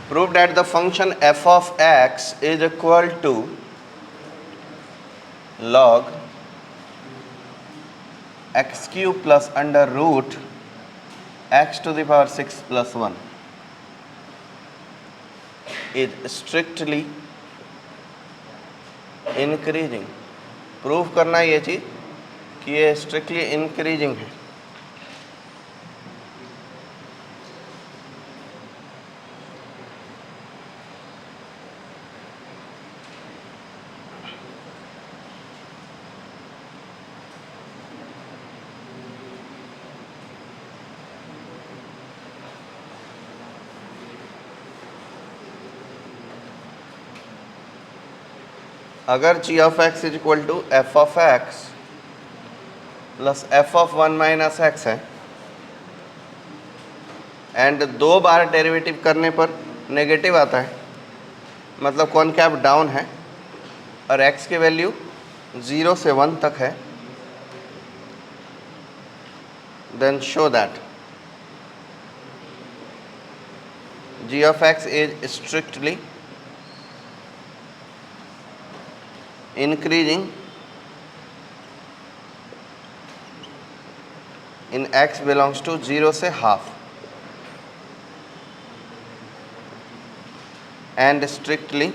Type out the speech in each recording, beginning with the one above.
Prove that the function f of x is equal to log x cube plus under root x to the power 6 plus 1 is strictly increasing. Prove करना ये चीज़ कि ये strictly increasing है. अगर g of x is equal to f of x plus f of 1 minus x है and 2 बार derivative करने पर नेगेटिव आता है, मतलब कॉनकैव डाउन है और x की वैल्यू 0 से 1 तक है, then show that g of x is strictly increasing in x belongs to 0 से half and strictly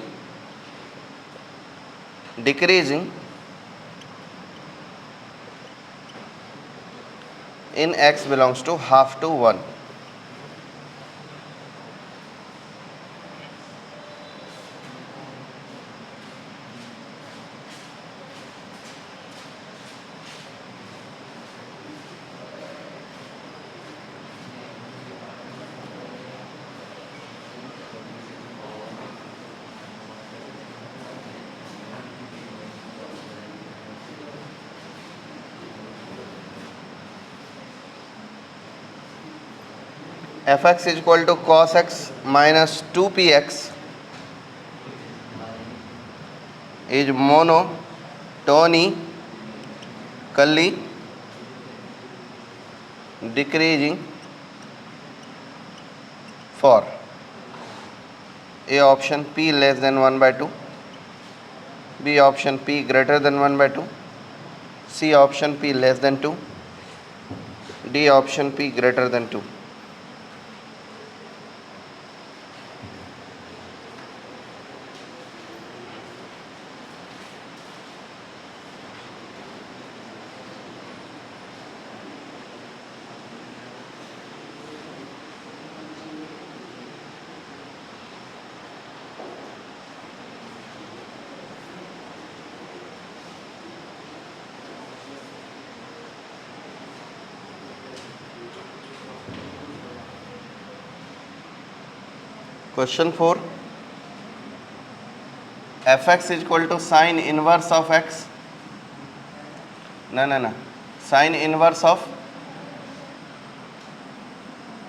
decreasing in x belongs to half to 1. fx is equal to cos x minus 2px is monotonically decreasing for A option p less than 1 by 2, B option p greater than 1 by 2, C option p less than 2, D option p greater than 2. Question 4. fx is equal to sine inverse of x. No. Sine inverse of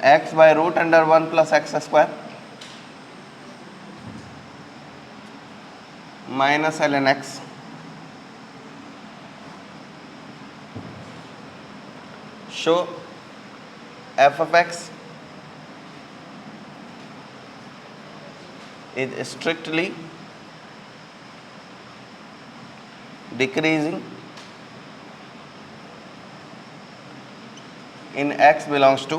x by root under 1 plus x square minus ln x. Show f of x is strictly decreasing in x belongs to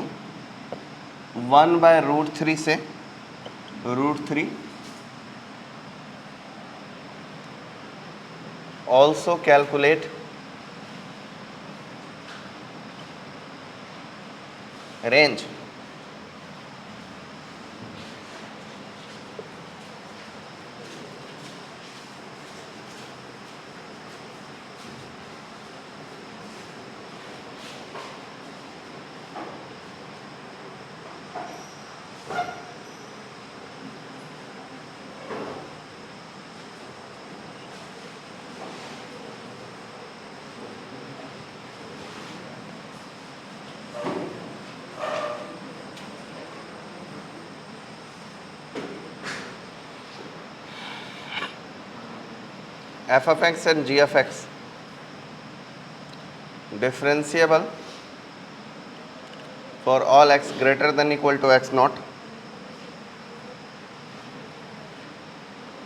1 by root 3 से root 3. Also calculate range. f of x and g of x differentiable for all x greater than equal to x naught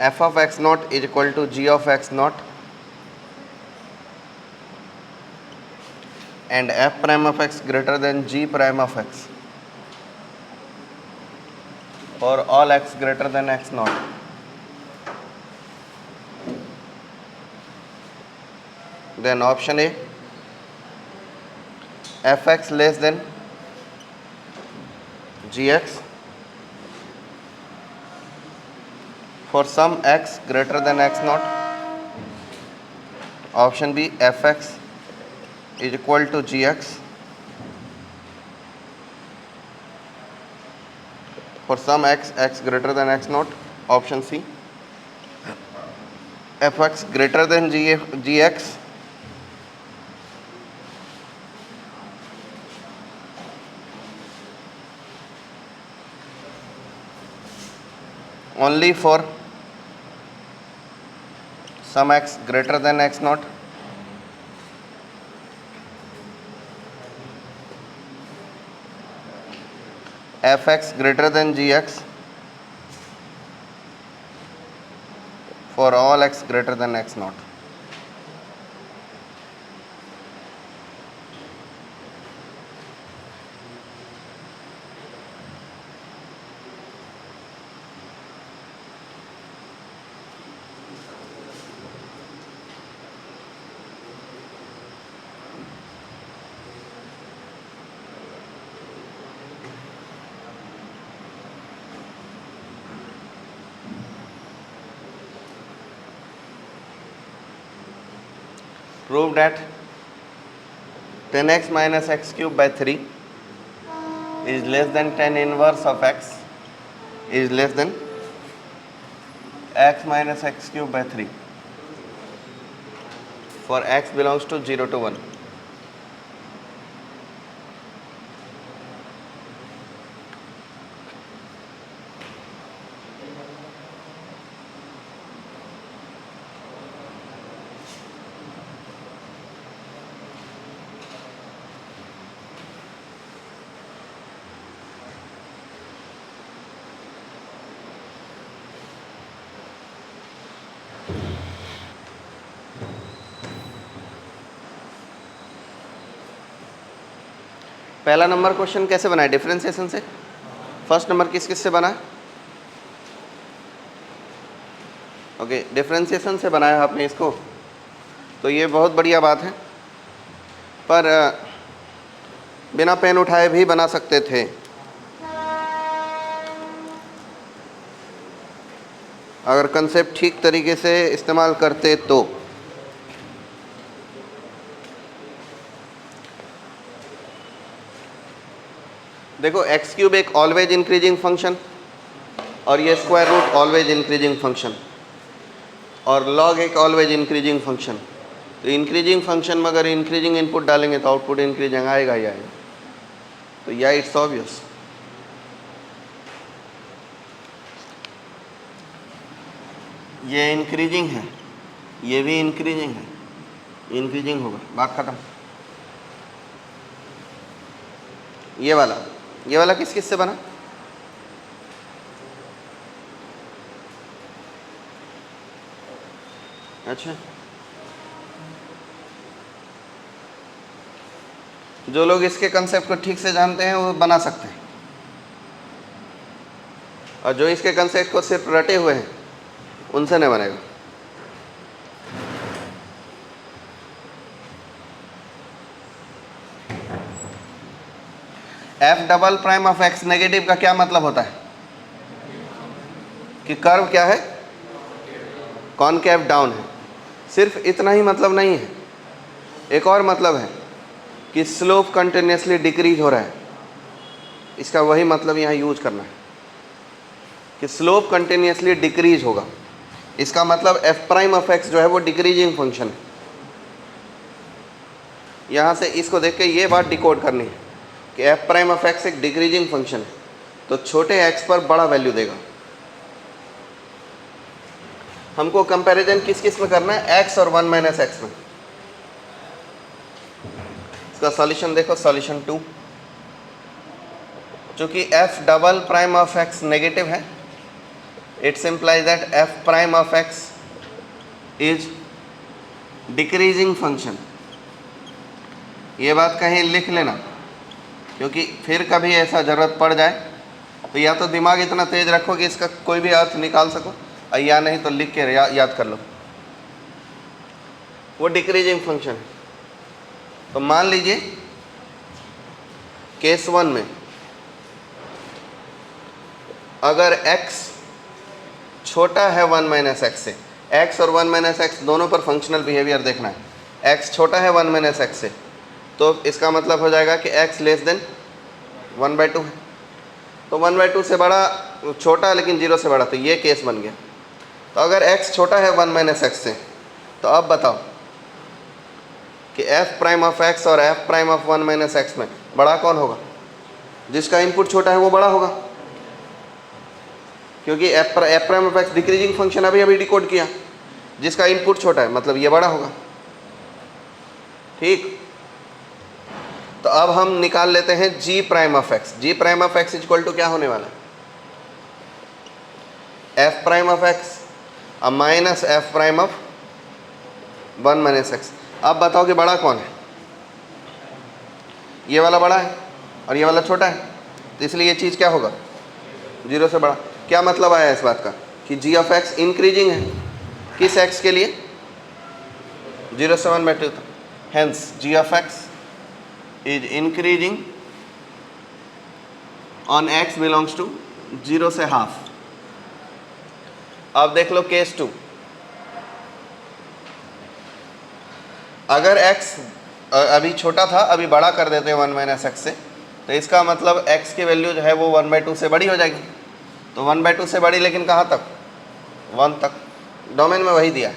f of x naught is equal to g of x naught and f prime of x greater than g prime of x for all x greater than x naught. Then option A, fx less than gx for some x greater than x naught. Option B, fx is equal to gx for some x greater than x naught. Option C, fx greater than gx only for some x greater than x naught. fx greater than gx for all x greater than x naught. Prove that 10x minus x cube by 3 is less than tan inverse of x is less than x minus x cube by 3 for x belongs to 0 to 1. पहला number question कैसे बना है? Differentiation से। First number किस किस से बना है? ओके, डिफरेंशिएशन से बनाया आपने इसको, तो ये बहुत बढ़िया बात है, पर बिना पेन उठाए भी बना सकते थे। अगर कंसेप्ट ठीक तरीके से इस्तेमाल करते तो। देखो, एक्स क्यूब एक ऑलवेज इंक्रीजिंग फंक्शन और ये square root always increasing function और लॉग एक ऑलवेज इंक्रीजिंग फंक्शन। तो इंक्रीजिंग फंक्शन में अगर इंक्रीजिंग इनपुट डालेंगे तो आउटपुट इंक्रीजिंग आएगा ही आएगा। तो या इट्स ऑब्वियस। ये इंक्रीजिंग है, ये भी इंक्रीजिंग है, इंक्रीजिंग होगा, बात खत्म। ये वाला किस किस से बना? अच्छा, जो लोग इसके कंसेप्ट को ठीक से जानते हैं वो बना सकते हैं, और जो इसके कंसेप्ट को सिर्फ रटे हुए हैं उनसे नहीं बनेगा। F double prime of x negative का क्या मतलब होता है? कि कर्व क्या है? कॉनकेव डाउन है। सिर्फ इतना ही मतलब नहीं है, एक और मतलब है कि स्लोप कंटिन्यूसली डिक्रीज हो रहा है। इसका वही मतलब यहाँ यूज करना है कि स्लोप कंटिन्यूसली डिक्रीज होगा। इसका मतलब एफ प्राइम ऑफ एक्स जो है वो डिक्रीजिंग फंक्शन है। यहाँ से इसको देख के ये बात डिकोड करनी है कि एफ प्राइम ऑफ एक्स एक डिक्रीजिंग फंक्शन है, तो छोटे एक्स पर बड़ा वैल्यू देगा। हमको कंपैरिजन किस किस में करना है? एक्स और 1 माइनस एक्स में। इसका सॉल्यूशन देखो, सॉल्यूशन 2। चूंकि F double prime of x negative है it's implies that f prime of x is decreasing function। ये बात कहीं लिख लेना, क्योंकि फिर कभी ऐसा ज़रूरत पड़ जाए तो या तो दिमाग इतना तेज रखो कि इसका कोई भी अर्थ निकाल सको, या नहीं तो लिख के याद कर लो। वो डिक्रीजिंग फंक्शन है। तो मान लीजिए केस 1 में अगर x छोटा है 1 माइनस एक्स से, x और 1 माइनस एक्स दोनों पर फंक्शनल बिहेवियर देखना है। x छोटा है 1 माइनस एक्स से, तो इसका मतलब हो जाएगा कि x लेस देन 1/2 है। तो 1/2 से बड़ा, छोटा लेकिन 0 से बड़ा, तो ये केस बन गया। तो अगर x छोटा है 1 माइनस एक्स से, तो अब बताओ कि f प्राइम ऑफ x और f prime of 1 minus x में बड़ा कौन होगा? जिसका इनपुट छोटा है वो बड़ा होगा, क्योंकि f prime of x decreasing function अभी डिकोड किया, जिसका इनपुट छोटा है मतलब ये बड़ा होगा। ठीक, तो अब हम निकाल लेते हैं g prime of x। g prime of x equal to क्या होने वाला है? f प्राइम ऑफ x अब minus f prime of 1 minus x. अब बताओ कि बड़ा कौन है? ये वाला बड़ा है और ये वाला छोटा है, तो इसलिए ये चीज़ क्या होगा? 0 से बड़ा। क्या मतलब आया इस बात का कि g ऑफ x इंक्रीजिंग है, किस x के लिए? 0 से 1/2 तक। Hence g of x is increasing on x belongs to 0 से हाफ। अब देख लो केस 2। अगर x अभी छोटा था, अभी बड़ा कर देते हैं 1 माइनस एक्स से, तो इसका मतलब x की वैल्यू जो है वो 1/2 से बड़ी हो जाएगी। तो 1/2 से बड़ी, लेकिन कहाँ तक? 1 तक। डोमेन में वही दिया है।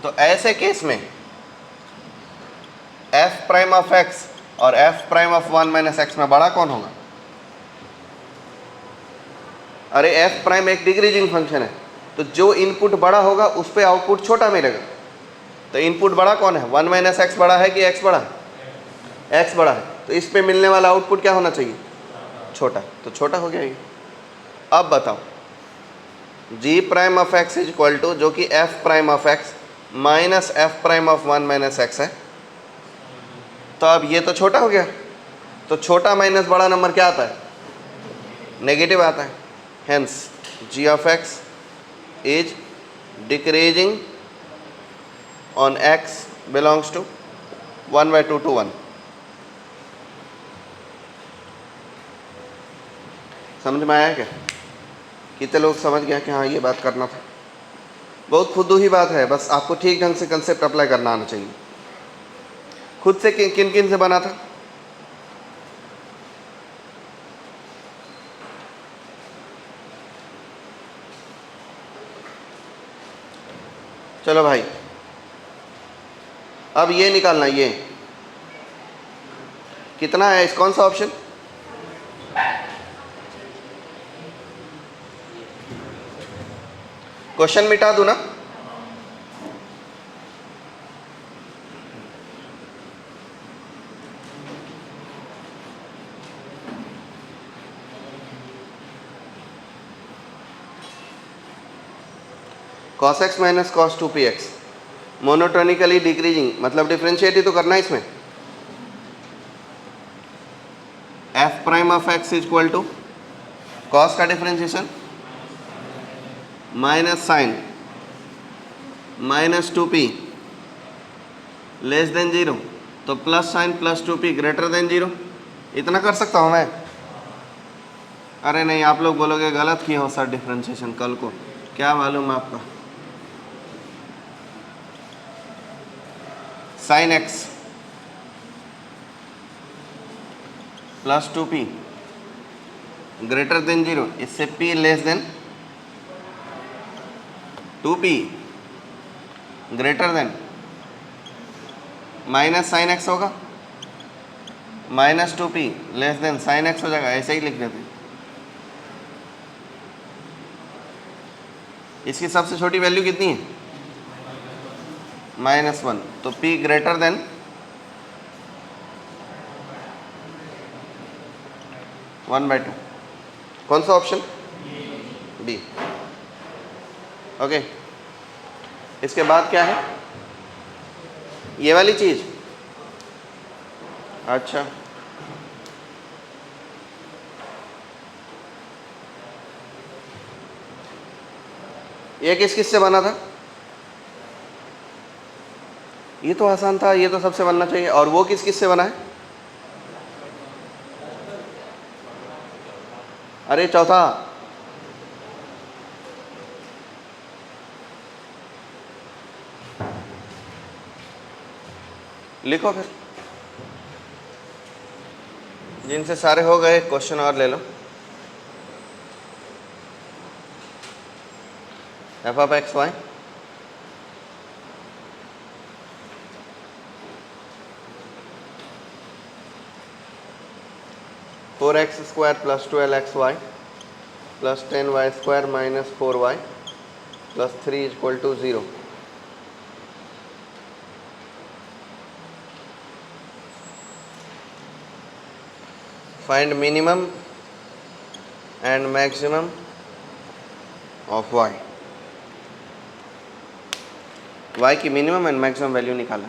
तो ऐसे केस में f प्राइम ऑफ x और f prime of 1 minus x में बड़ा कौन होगा? अरे f प्राइम एक डिक्रीजिंग फंक्शन है, तो जो इनपुट बड़ा होगा उस पर आउटपुट छोटा मिलेगा। तो इनपुट बड़ा कौन है? 1 माइनस एक्स बड़ा है कि x बड़ा है? x बड़ा है, तो इस पे मिलने वाला आउटपुट क्या होना चाहिए? छोटा। तो छोटा हो गया ये। अब बताओ g prime of x is equal to, जो कि f prime of x minus f prime of 1 minus x है, तो अब ये तो छोटा हो गया। तो छोटा माइनस बड़ा नंबर क्या आता है? नेगेटिव आता है। Hence g of x is decreasing on x belongs to 1/2 to 1। समझ में आया क्या? कितने लोग समझ गया कि हाँ ये बात करना था? बहुत खुद ही बात है, बस आपको ठीक ढंग से कंसेप्ट अप्लाई करना आना चाहिए। खुद से किन किन से बना था? चलो भाई, अब ये निकालना, ये कितना है? इस कौन सा ऑप्शन? क्वेश्चन मिटा दूं ना? cos x minus cos 2px monotonically decreasing, मतलब डिफ्रेंशिएट ही तो करना है इसमें। f prime of x is equal to cos का differentiation minus sine minus 2p less than 0, तो plus sine plus 2p greater than 0। इतना कर सकता हूँ मैं? अरे नहीं, आप लोग बोलोगे गलत किए हो सर डिफ्रेंशिएशन कल को, क्या मालूम आपका। Sine x plus 2p greater than 0, इससे p less than 2p greater than minus sine x होगा, minus 2p less than sine x हो जाएगा। ऐसे ही लिख देते हैं। इसकी सबसे छोटी वैल्यू कितनी है? -1, तो p ग्रेटर देन 1/2। कौन सा ऑप्शन? बी। ओके, इसके बाद क्या है, ये वाली चीज। अच्छा, ये किस किस से बना था? ये तो आसान था, ये तो सबसे बनना चाहिए। और वो किस किस से बना है? अरे चौथा, लिखो फिर। जिनसे सारे हो गए क्वेश्चन और ले लो। F of x y four x square plus 12xy plus 10y² minus 4y plus 3 equal to 0। Find minimum and maximum of y। y की मिनिमम एंड मैक्सिमम वैल्यू निकाला।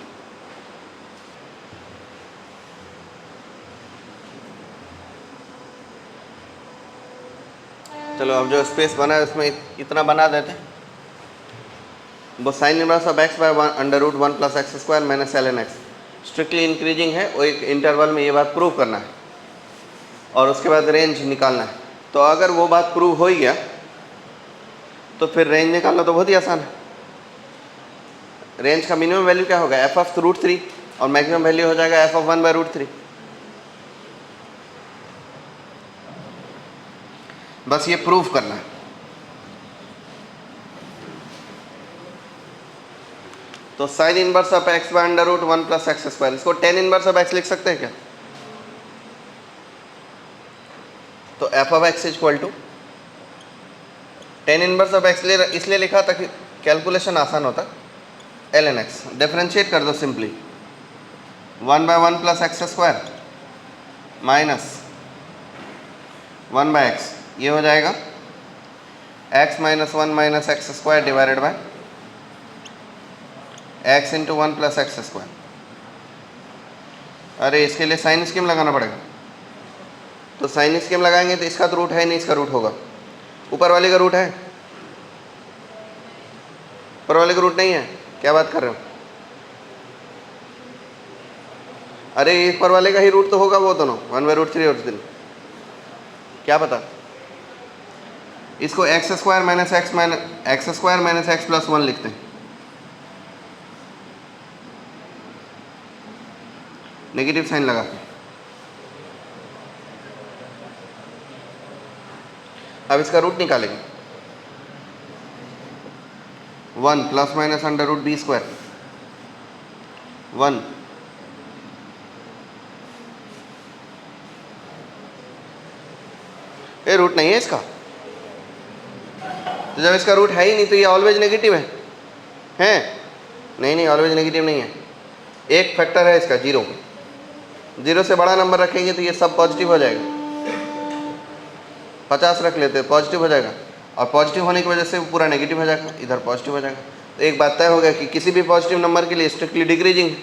चलो अब जो स्पेस बना है उसमें इतना बना देते हैं। वो sine inverse of x by under root 1 plus x square minus ln x strictly increasing है। वो एक इंटरवल में ये बात प्रूव करना है और उसके बाद रेंज निकालना है। तो अगर वो बात प्रूव हो ही गया तो फिर रेंज निकालना तो बहुत ही आसान है। रेंज का मिनिमम वैल्यू क्या होगा? एफ ऑफ रूट 3 और मैक्सिमम वैल्यू हो जाएगा एफ ऑफ 1 बाय रूट 3। बस ये प्रूव करना है। तो sine inverse of x by under root 1 plus x square, इसको टेन इनवर्स ऑफ एक्स लिख सकते हैं क्या? तो f of x equal to tan inverse of x इसलिए लिखा ताकि कैलकुलेशन आसान होता। ln x डिफरेंशिएट कर दो simply, 1 by 1 plus x square minus 1 by x, ये हो जाएगा x minus 1 minus x square divided by x into 1 plus x square. अरे इसके लिए साइन स्कीम लगाना पड़ेगा। तो साइन स्कीम लगाएंगे तो इसका तो रूट है नहीं, इसका रूट होगा। ऊपर वाले का रूट है, ऊपर वाले का रूट नहीं है। क्या बात कर रहे हो? अरे ऊपर वाले का ही रूट तो होगा वो दोनों, 1 बाय रूट 3 और 3। क्या पता, इसको x square minus x plus 1 लिखते हैं। नेगेटिव साइन लगा के अब इसका रूट निकालेंगे। 1 plus minus under root b square 1 ये रूट नहीं है इसका। तो जब इसका रूट है ही नहीं तो ये ऑलवेज नेगेटिव है। नहीं ऑलवेज नेगेटिव नहीं है। एक फैक्टर है इसका 0, 0 से बड़ा नंबर रखेंगे तो ये सब पॉजिटिव हो जाएगा। 50 रख लेते हैं, पॉजिटिव हो जाएगा। और पॉजिटिव होने की वजह से पूरा नेगेटिव हो जाएगा, इधर पॉजिटिव हो जाएगा। तो एक बात तय हो गया कि किसी भी पॉजिटिव नंबर के लिए स्ट्रिक्टली डिक्रीजिंग है।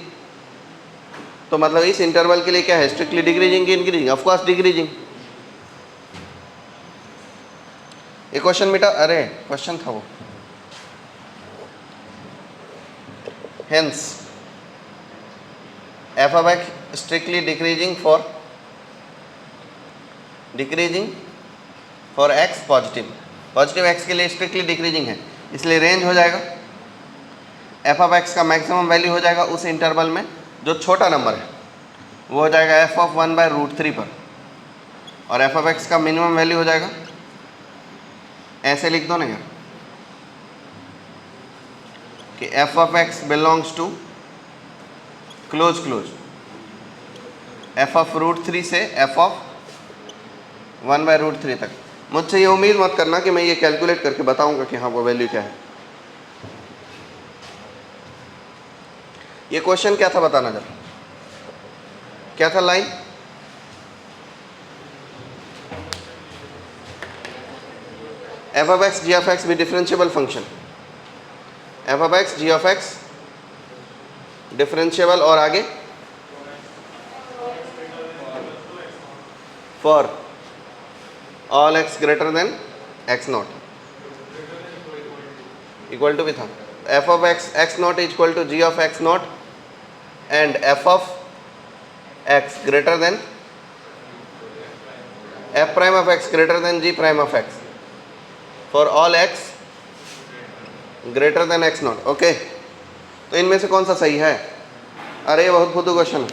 तो मतलब इस इंटरवल के लिए क्या है? स्ट्रिक्टली डिक्रीजिंग की इंक्रीजिंग? Of course decreasing. ये क्वेश्चन मिटा, अरे क्वेश्चन था वो। Hence F of x strictly decreasing for x positive x के लिए स्ट्रिक्टली डिक्रीजिंग है, इसलिए रेंज हो जाएगा। एफ ऑफ एक्स का मैक्सिमम वैल्यू हो जाएगा उस इंटरवल में जो छोटा नंबर है, वो हो जाएगा एफ ऑफ 1 बाय रूट 3 पर। और एफ ऑफ एक्स का मिनिमम वैल्यू हो जाएगा, ऐसे लिख दो ना यार, कि f of x belongs to close f of root 3 से एफ ऑफ 1 बाय रूट 3 तक। मुझसे ये उम्मीद मत करना कि मैं ये कैलकुलेट करके बताऊंगा कि हाँ वो वैल्यू क्या है। ये क्वेश्चन क्या था बताना जरा, क्या था line? F of x g of x भी differentiable function, f of x g of x differentiable, और आगे for all x greater than x not equal to भी था, f of x x not is equal to g of x not and f of x greater than f prime of x greater than g prime of x for all x greater than x not. Okay, तो इनमें से कौन सा सही है? अरे ये बहुत फुद्दू क्वेश्चन है,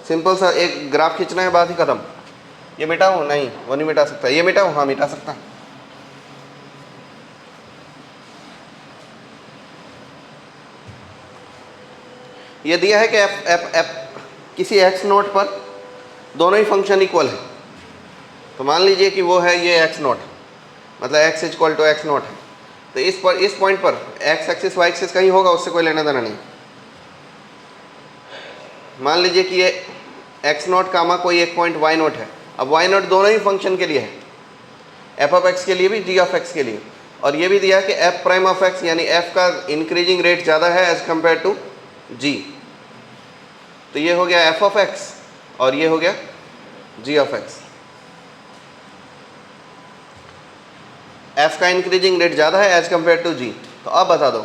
सिंपल सा एक ग्राफ खींचना है, बात ही खत्म। ये मिटाऊँ? नहीं, वो नहीं मिटा सकता। ये मिटाऊँ? हाँ मिटा सकता। ये दिया है कि एफ एफ एफ किसी एक्स नोट पर दोनों ही फंक्शन इक्वल है, तो मान लीजिए कि वो है ये एक्स नोट, मतलब x is equal to x naught है, तो इस पॉइंट पर एक्स एक्सिस वाई एक्सिस कहीं होगा, उससे कोई लेना देना नहीं। मान लीजिए कि ये एक्स नोट कामा कोई एक पॉइंट वाई नोट है। अब वाई नोट दोनों ही फंक्शन के लिए है, एफ ऑफ एक्स के लिए भी, जी ऑफ एक्स के लिए, और ये भी दिया कि एफ प्राइम ऑफ एक्स यानी एफ का इंक्रीजिंग रेट ज़्यादा है एज कंपेयर टू जी, तो ये हो गया एफ ऑफ एक्स और ये हो गया जी ऑफ एक्स। एफ का इंक्रीजिंग रेट ज़्यादा है एज कंपेयर टू जी, तो अब बता दो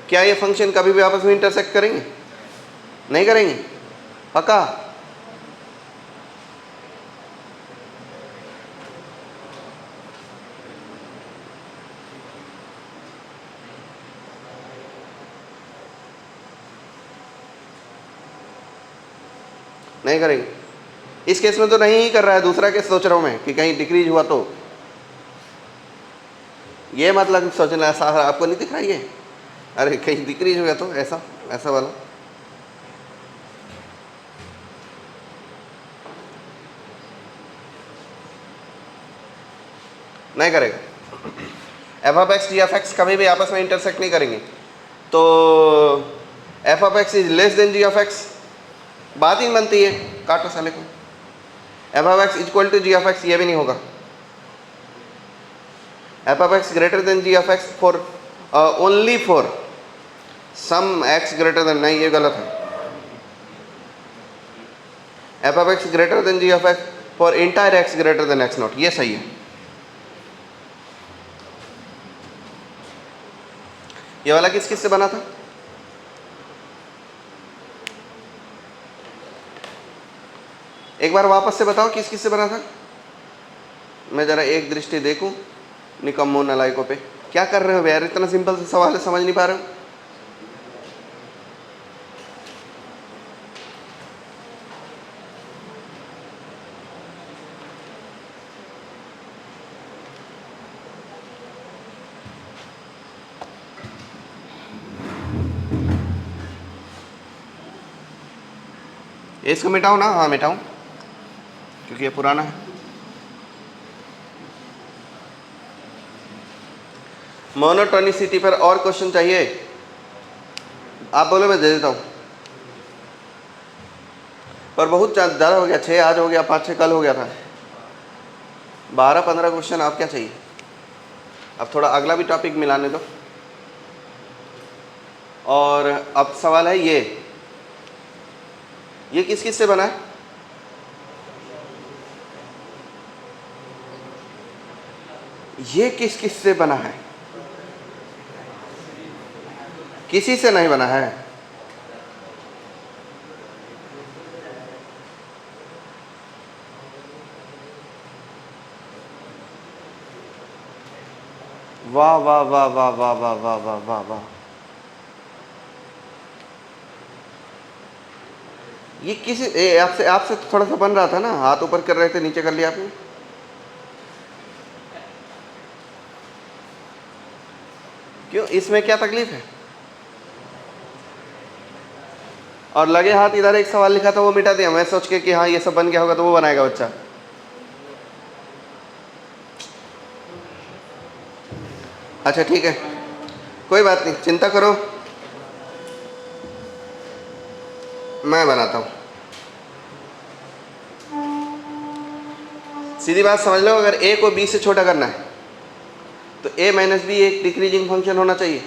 क्या ये फंक्शन कभी भी आपस में इंटरसेक्ट करेंगे? नहीं करेंगे, पक्का? नहीं करेंगे। इस केस में तो नहीं ही कर रहा है, दूसरा केस सोच रहा हूं मैं कि कहीं डिक्रीज हुआ तो, ये मतलब सोचना ऐसा आपको नहीं दिख रहा ये? अरे कहीं डिक्रीज हो गया तो ऐसा ऐसा वाला। नहीं करेगा। F of x g of x कभी भी आपस में इंटरसेक्ट नहीं करेंगे, तो f of x is less than g of x, बात ही बनती है, काटो साले को। F of x equal to g of x, ये भी नहीं होगा। F of x greater than g of x for only for some x greater than, नहीं ये गलत है। F of x greater than g of x for entire x greater than x naught, ये सही है। ये वाला किस किस से बना था? एक बार वापस से बताओ किस किस से बना था, मैं जरा एक दृष्टि देखूं निकम्मो नलायकों पे। क्या कर रहे हो यार, इतना सिंपल सा सवाल है, समझ नहीं पा रहे हो? इसको मिटाऊं ना? हाँ मिटाऊं, क्योंकि ये पुराना है। मोनोटोनिसिटी पर और क्वेश्चन चाहिए? आप बोलो मैं दे देता हूँ, पर बहुत ज़्यादा हो गया। 6 आज हो गया, 5-6 कल हो गया था। 12-15 क्वेश्चन आप क्या चाहिए? अब थोड़ा अगला भी टॉपिक मिलाने दो। और अब सवाल है ये किस किस से बना है? ये किस किस से बना है? किसी से नहीं बना है। वाह वाह वाह वाह वाह वाह वाह वाह वाह वाह, ये किसी आपसे तो थोड़ा सा बन रहा था ना, हाथ ऊपर कर रहे थे, नीचे कर लिया आपने। क्यों, इसमें क्या तकलीफ है? और लगे हाथ इधर एक सवाल लिखा था वो मिटा दिया, मैं सोच के कि हाँ ये सब बन गया होगा तो वो बनाएगा बच्चा। अच्छा ठीक है, कोई बात नहीं, चिंता करो, मैं बनाता हूँ। सीधी बात समझ लो, अगर a को b से छोटा करना है तो a माइनस बी एक डिक्रीजिंग फंक्शन होना चाहिए,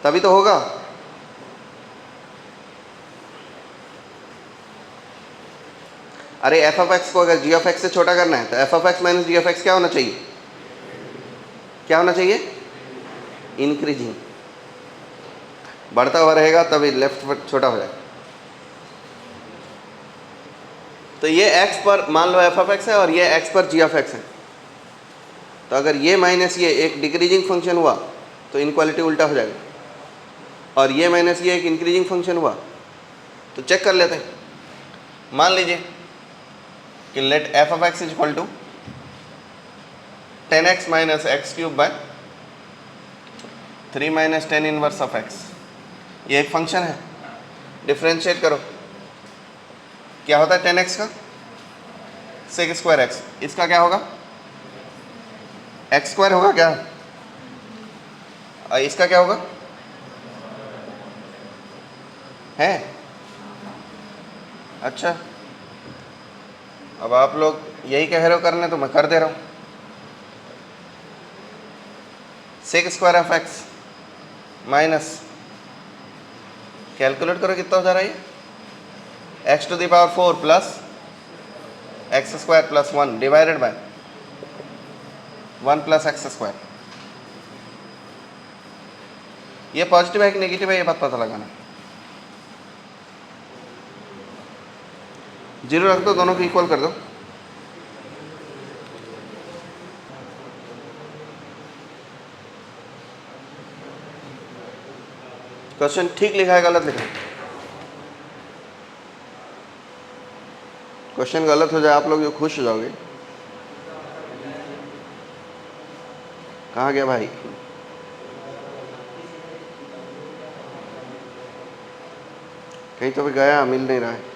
तभी तो होगा। अरे एफ ऑफ एक्स को अगर जी ऑफ एक्स से छोटा करना है तो f of x minus g of x क्या होना चाहिए? क्या होना चाहिए? इंक्रीजिंग। बढ़ता हुआ रहेगा तभी लेफ्ट छोटा हो जाएगा। तो ये x पर मान लो एफ ऑफ एक्स है और ये x पर जी ऑफ एक्स है, तो अगर ये माइनस ये एक डिक्रीजिंग फंक्शन हुआ तो इनक्वालिटी उल्टा हो जाएगा, और ये माइनस ये एक इंक्रीजिंग फंक्शन हुआ तो चेक कर लेते हैं। मान लीजिए कि let f of x is equal to 10x minus x cube by 3 minus 10 inverse of x। ये एक फंक्शन है, डिफ्रेंशिएट करो, क्या होता है 10x का सेक स्क्वायर एक्स, इसका क्या होगा एक्स स्क्वायर होगा क्या, और इसका क्या होगा है। अच्छा, अब आप लोग यही कह रहे हो करने, तो मैं कर दे रहा हूँ। Sec square of x minus, calculate करो कितना हो जा रहा है ये, x to the power 4 plus x square plus 1 divided by 1 plus x square. ये पॉजिटिव है कि नेगेटिव है ये बात पता लगाना। जीरो रख दो, दोनों को इक्वल कर दो। क्वेश्चन ठीक लिखा है गलत लिखा है? क्वेश्चन गलत हो जाए आप लोग जो खुश हो जाओगे। कहाँ गया भाई? कहीं तो भी गया, मिल नहीं रहा है।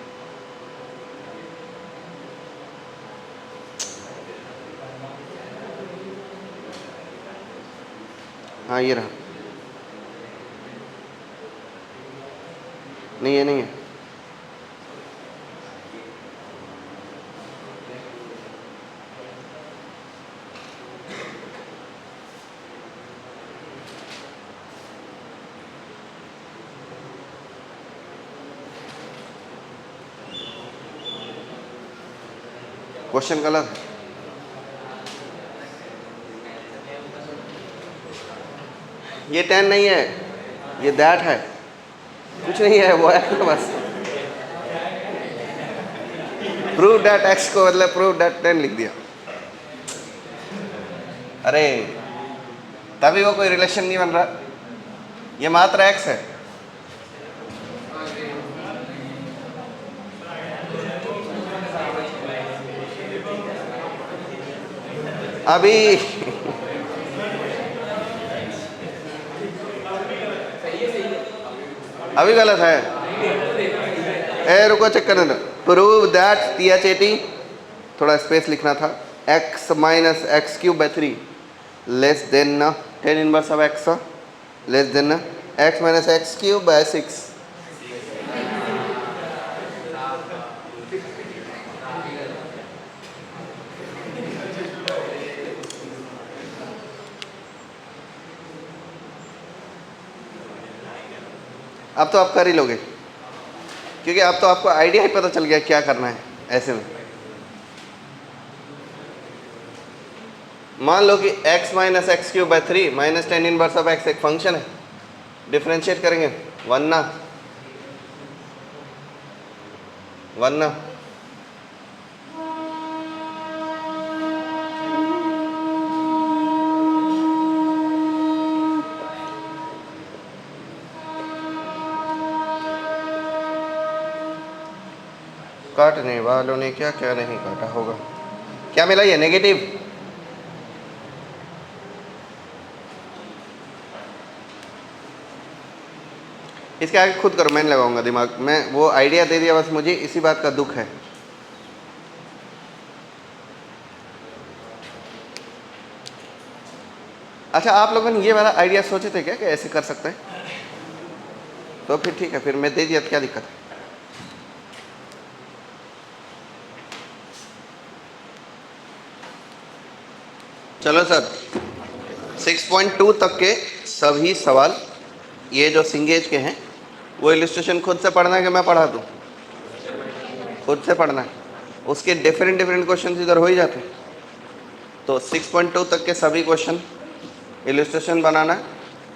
हाँ ये रहा, नहीं ये नहीं है। क्वेश्चन गलत है। ये 10 नहीं है, ये दैट है, कुछ नहीं है, वो है बस। प्रूव दैट एक्स को मतलब प्रूव दैट 10 लिख दिया। अरे तभी वो कोई रिलेशन नहीं बन रहा, ये मात्र एक्स है। अभी अभी गलत है। ए रुको, चेक करने दो। प्रूव दैट THAT, थोड़ा स्पेस लिखना था, x minus x cube by 3 less than 10 inverse of x less than x minus x cube by 6। अब तो आप कर ही लोगे, क्योंकि अब तो आपको आइडिया ही पता चल गया क्या करना है। ऐसे में मान लो कि x minus x cube by 3 minus 10 inverse of x एक फंक्शन है, डिफ्रेंशिएट करेंगे 1 ना काटने वालों ने क्या क्या नहीं काटा होगा। क्या मिला ये नेगेटिव, इसके आगे खुद करो, मैं नहीं लगाऊंगा दिमाग में। वो आइडिया दे दिया बस, मुझे इसी बात का दुख है। अच्छा, आप लोगों ने ये वाला आइडिया सोचे थे क्या कि ऐसे कर सकते हैं? तो फिर ठीक है, फिर मैं दे दिया तो क्या दिक्कत है। चलो सर, 6.2 तक के सभी सवाल ये जो सिंगेज के हैं वो इलस्ट्रेशन खुद से पढ़ना है कि मैं पढ़ा दूँ? खुद से पढ़ना है। उसके डिफरेंट क्वेश्चन इधर हो ही जाते हैं। तो 6.2 तक के सभी क्वेश्चन इलस्ट्रेशन बनाना है,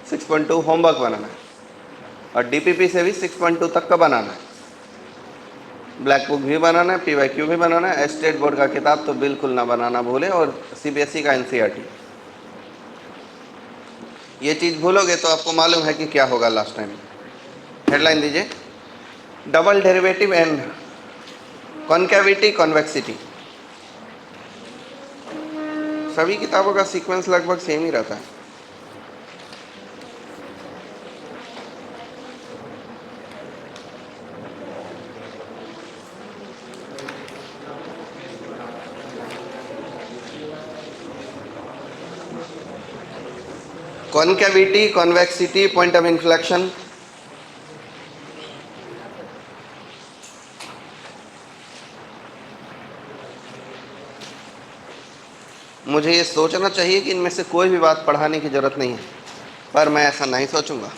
6.2 होमवर्क बनाना है, और डीपीपी से भी 6.2 तक का बनाना है। ब्लैक बुक भी बनाना है, पीवाईक्यू भी बनाना है। स्टेट बोर्ड का किताब तो बिल्कुल ना बनाना भूले, और सीबीएसई का एनसीईआरटी। ये चीज़ भूलोगे तो आपको मालूम है कि क्या होगा लास्ट टाइम। हेडलाइन दीजिए, double derivative and concavity convexity. सभी किताबों का सीक्वेंस लगभग सेम ही रहता है। Concavity, convexity, point of inflection. मुझे ये सोचना चाहिए कि इनमें से कोई भी बात पढ़ाने की ज़रूरत नहीं है, पर मैं ऐसा नहीं सोचूंगा।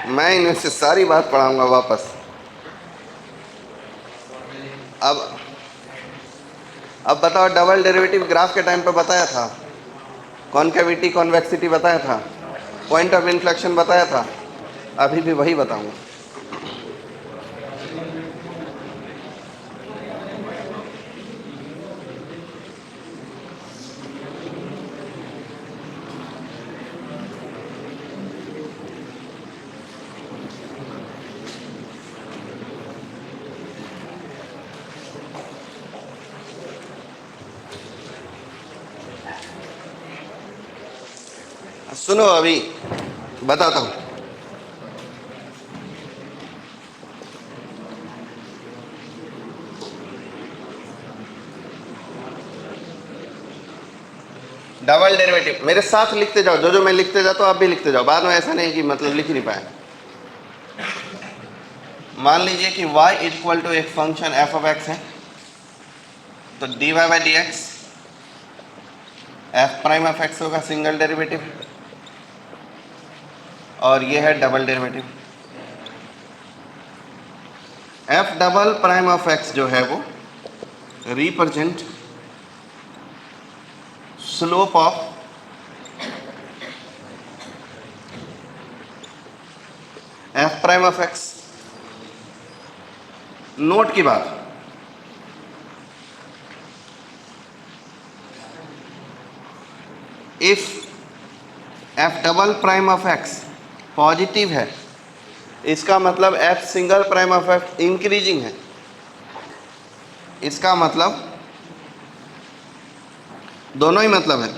मैं इनमें से सारी बात पढ़ाऊंगा वापस। अब बताओ, डबल डेरिवेटिव ग्राफ के टाइम पे बताया था, कॉन्केविटी कॉन्वेक्सिटी बताया था, पॉइंट ऑफ इन्फ्लेक्शन बताया था, अभी भी वही बताऊंगा। सुनो, अभी बताता हूँ। डबल डेरिवेटिव मेरे साथ लिखते जाओ, जो मैं लिखते जाता हूँ आप भी लिखते जाओ, बाद में ऐसा नहीं कि मतलब लिख नहीं पाए। मान लीजिए कि y इक्वल टू एक फंक्शन f ऑफ x है, तो dy by D x F prime of x होगा सिंगल डेरिवेटिव, और ये है double derivative. f double prime of x जो है वो represent slope of f prime of x। Note की बात, if f double prime of x positive है, इसका मतलब f single prime of x increasing है। इसका मतलब दोनों ही मतलब है।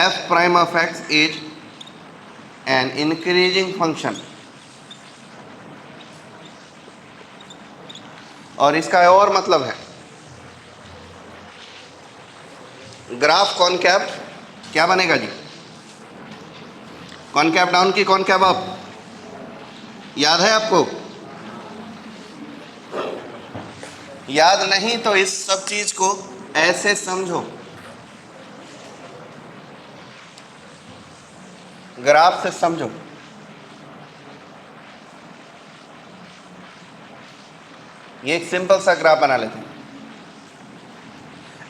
f prime of x is an increasing function, और इसका और मतलब है ग्राफ कॉनकैव क्या बनेगा जी? कॉनकैव डाउन की कॉनकैव अप, याद है आपको? याद नहीं तो इस सब चीज को ऐसे समझो, ग्राफ से समझो। ये एक सिंपल सा ग्राफ बना लेते हैं।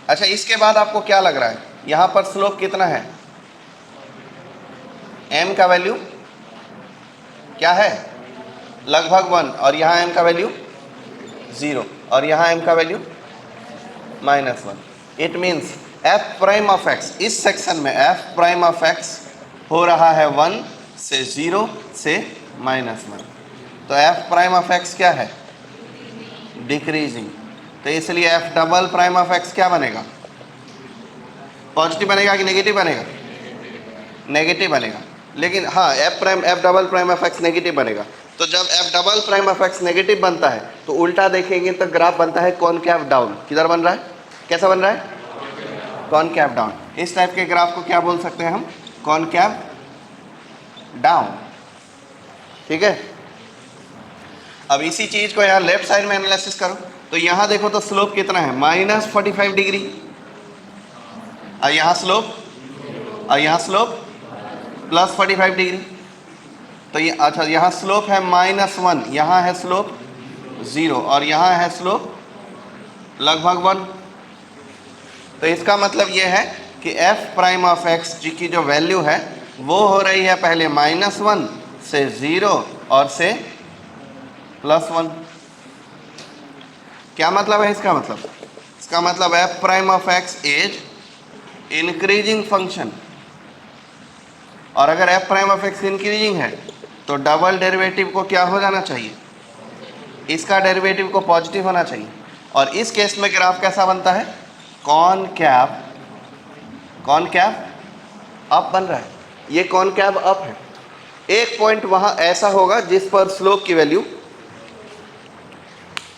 अच्छा, इसके बाद आपको क्या लग रहा है, यहां पर स्लोप कितना है? m का वैल्यू क्या है? लगभग 1, और यहाँ m का वैल्यू 0, और यहाँ m का value -1। It means f prime of x इस सेक्शन में f प्राइम ऑफ x हो रहा है 1 से 0 से -1। तो f प्राइम ऑफ x क्या है? डिक्रीजिंग। तो इसलिए f double prime of x क्या बनेगा? पॉजिटिव बनेगा कि नेगेटिव बनेगा? नेगेटिव बनेगा। लेकिन हाँ, f double prime of x negative बनेगा। तो जब f double prime of x negative बनता है तो उल्टा देखेंगे तो ग्राफ बनता है कॉनकैव डाउन। किधर बन रहा है? कैसा बन रहा है? कॉनकैव डाउन। इस टाइप के ग्राफ को क्या बोल सकते हैं हम? कॉनकैव डाउन। ठीक है। अब इसी चीज को यहाँ लेफ्ट साइड में एनालिसिस करो। तो यहाँ देखो तो स्लोप कितना है, -45 डिग्री, और यहाँ स्लोप, और यहाँ स्लोप +45 डिग्री। तो ये अच्छा, यहाँ स्लोप है -1, यहाँ है स्लोप 0, और यहाँ है स्लोप लगभग 1। तो इसका मतलब ये है कि f प्राइम ऑफ x जी की जो वैल्यू है वो हो रही है पहले -1 से 0 और से +1। क्या मतलब है इसका मतलब? इसका मतलब f prime of x is increasing function, और अगर f prime of x increasing है तो डबल डेरिवेटिव को क्या हो जाना चाहिए, इसका डेरिवेटिव को पॉजिटिव होना चाहिए। और इस केस में ग्राफ कैसा बनता है, कॉनकैव अप बन रहा है। ये कॉनकैव अप है। एक पॉइंट वहां ऐसा होगा जिस पर स्लोप की वैल्यू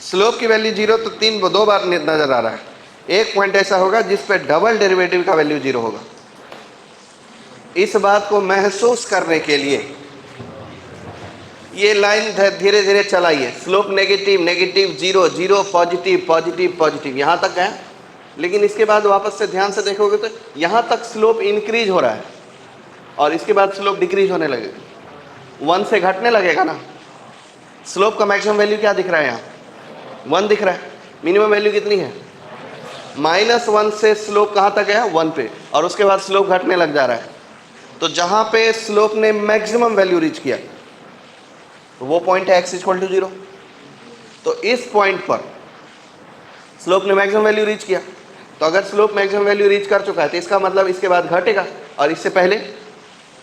0 तो दो बार नजर आ रहा है। एक पॉइंट ऐसा होगा जिस पर डबल डेरिवेटिव का वैल्यू 0 होगा। इस बात को महसूस करने के लिए ये लाइन धीरे धीरे चलाइए। Slope negative, negative, 0, 0, positive, positive, positive, यहाँ तक है। लेकिन इसके बाद वापस से ध्यान से देखोगे तो यहाँ तक स्लोप इंक्रीज हो रहा है, और इसके बाद स्लोप डिक्रीज होने लगेगा, 1 से घटने लगेगा ना। स्लोप का मैक्सिमम वैल्यू क्या दिख रहा है, यहाँ 1 दिख रहा है। मिनिमम वैल्यू कितनी है, -1 से स्लोप कहाँ तक गया, 1 पे, और उसके बाद स्लोप घटने लग जा रहा है। तो जहाँ पे स्लोप ने मैक्सिमम वैल्यू रीच किया तो वो पॉइंट है x = 0। तो इस पॉइंट पर स्लोप ने मैक्सिमम वैल्यू रीच किया। तो अगर स्लोप मैक्सिमम वैल्यू रीच कर चुका है तो इसका मतलब इसके बाद घटेगा और इससे पहले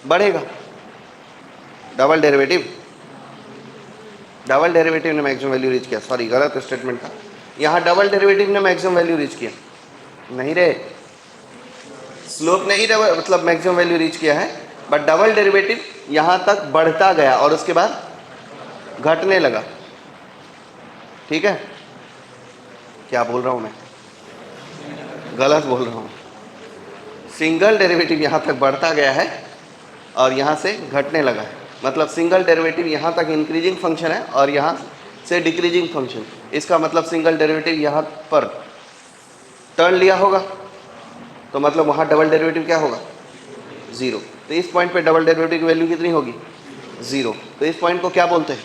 बढ़ेगा। डबल डेरिवेटिव ने मैक्सिमम वैल्यू रीच किया, सॉरी गलत स्टेटमेंट था। यहाँ डबल डेरिवेटिव ने मैक्सिमम वैल्यू रीच किया नहीं रे, स्लोप ने ही मतलब मैक्सिमम वैल्यू रीच किया है, बट डबल डेरिवेटिव यहाँ तक बढ़ता गया और उसके बाद घटने लगा। ठीक है, क्या बोल रहा हूँ मैं, गलत बोल रहा हूँ। सिंगल डेरिवेटिव यहाँ तक बढ़ता गया है और यहाँ से घटने लगा है। मतलब सिंगल डेरिवेटिव यहाँ तक इंक्रीजिंग फंक्शन है और यहाँ से डिक्रीजिंग फंक्शन। इसका मतलब सिंगल डेरिवेटिव यहाँ पर टर्न लिया होगा, तो मतलब वहाँ डबल डेरिवेटिव क्या होगा, 0। तो इस पॉइंट पे डबल डेरिवेटिव की वैल्यू कितनी होगी, 0। तो इस पॉइंट को क्या बोलते हैं,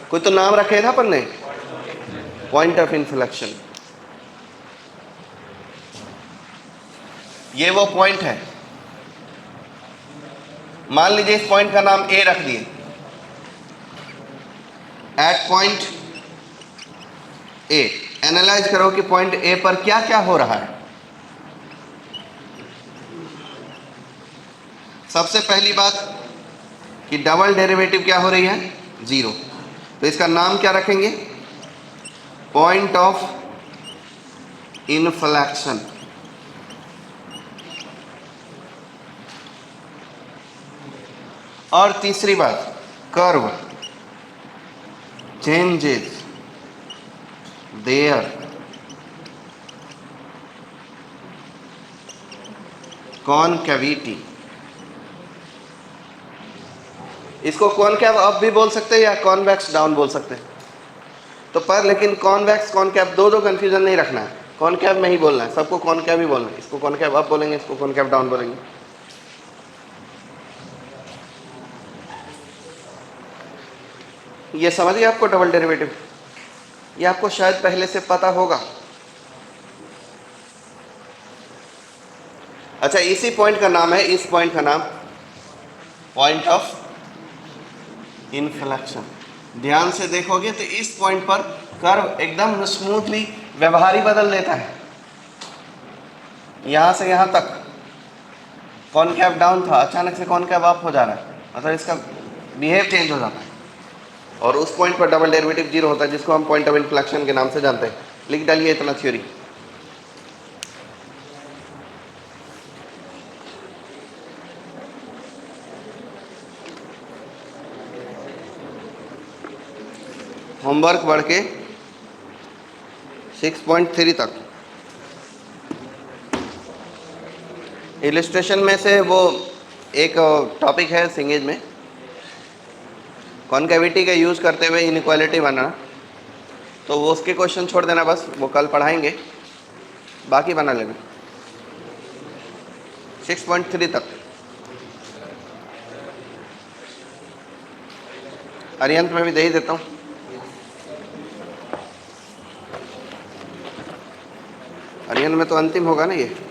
कोई तो नाम रखे ना अपन ने, पॉइंट ऑफ इन्फ्लेक्शन। ये वो पॉइंट है। मान लीजिए इस पॉइंट का नाम A रख दिए। एट पॉइंट A एनालाइज करो कि पॉइंट A पर क्या क्या हो रहा है। सबसे पहली बात कि डबल डेरिवेटिव क्या हो रही है, 0। तो इसका नाम क्या रखेंगे, पॉइंट ऑफ इन्फ्लेक्शन। और तीसरी बात, कर्व चेंजेस देयर कॉनकेविटी। इसको कॉनकैव अप भी बोल सकते हैं या कॉन्वेक्स डाउन बोल सकते हैं। तो पर लेकिन कॉन्वेक्स कॉनकैव दो कंफ्यूजन नहीं रखना है, कॉनकैव में ही बोलना है, सबको कॉनकैव ही बोलना है। इसको कॉनकैव अप बोलेंगे, इसको कॉनकैव डाउन बोलेंगे। ये समझ गए आपको डबल डेरिवेटिव, ये आपको शायद पहले से पता होगा। अच्छा, इसी पॉइंट का नाम है, इस पॉइंट का नाम पॉइंट ऑफ इन्फ्लेक्शन। ध्यान से देखोगे तो इस पॉइंट पर कर्व एकदम स्मूथली व्यवहार ही बदल देता है। यहां से यहां तक कॉनकैव डाउन था, अचानक से कॉनकैव अप हो जा रहा है, मतलब इसका बिहेव चेंज हो जाता है। और उस पॉइंट पर डबल डेरिवेटिव 0 होता है, जिसको हम पॉइंट ऑफ इन्फ्लेक्शन के नाम से जानते हैं। लिख डालिए इतना थ्योरी। होमवर्क बढ़ के 6.3 तक इलिस्ट्रेशन में से वो एक टॉपिक है सिंगेज में, कॉनकेविटी का यूज़ करते हुए इनइक्वालिटी बनाना। तो वो उसके क्वेश्चन छोड़ देना, बस वो कल पढ़ाएंगे, बाकी बना लेना 6.3 तक। अरिहंत में भी दे ही देता हूँ। अरिहंत में तो अंतिम होगा ना ये।